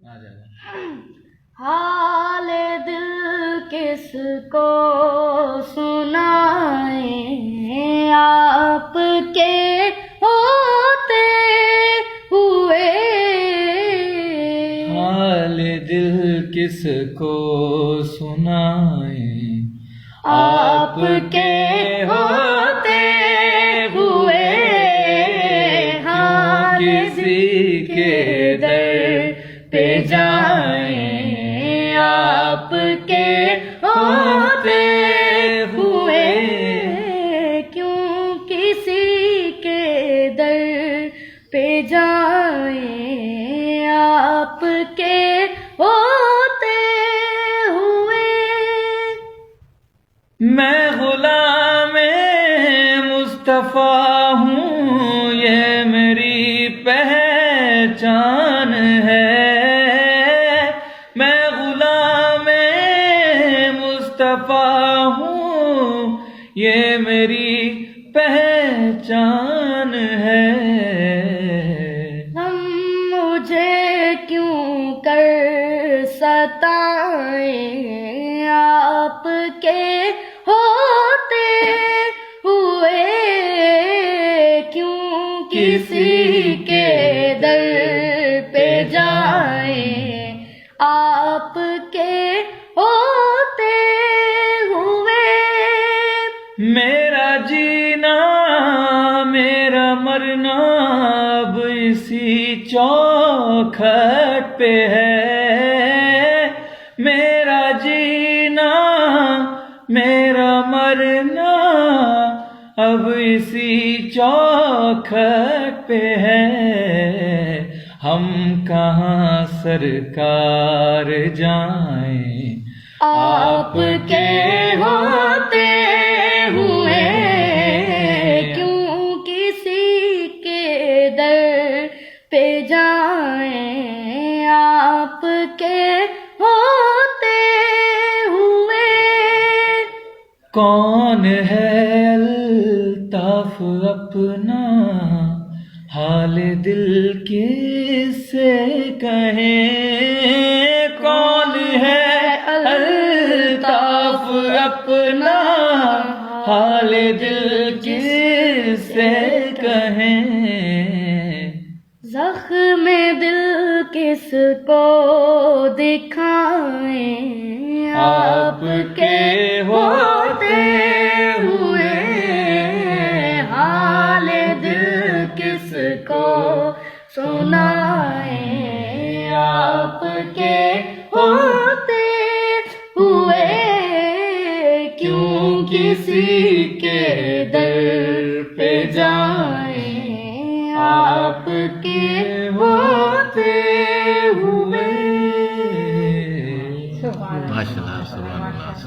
आ जाएगा। हाल दिल किसको सुनाए, आपके होते हुए। हाल दिल किसको सुनाए, आपके होते हुए। हाँ, किसी के दर पे जाएं, आपके होते हुए। क्यों किसी के दर पे जाएं, आपके होते हुए। मैं गुलाम मुस्तफा हूँ, ये मेरी पहचान है। मैं गुलाम मुस्तफा हूँ, ये मेरी पहचान है। हम मुझे क्यों कर सताएं, आपके होते हुए। क्यों किसी के दर पे जाएं, आपके होते हुए। मेरा जीना मेरा मरना अब इसी चौखट पे है। मेरा जीना मेरा मरना अब इसी चौखट पे है। हम कहाँ सरकार जाएं, आपके होते हुए। क्यों किसी के दर पे जाएं, आपके होते हुए। कौन है अल्ताफ अपना हाल दिल किससे कहें। कौन है अल्ताफ अपना हाल दिल किससे कहें। ज़ख्म दिल किसको दिखाएं, आपके होते हुए। हाल दिल किसको सुनाएं, आपके होते हुए। क्यों किसी के दर पे जाएं, आपके होते हुए। माशाल्लाह, सुभान अल्लाह।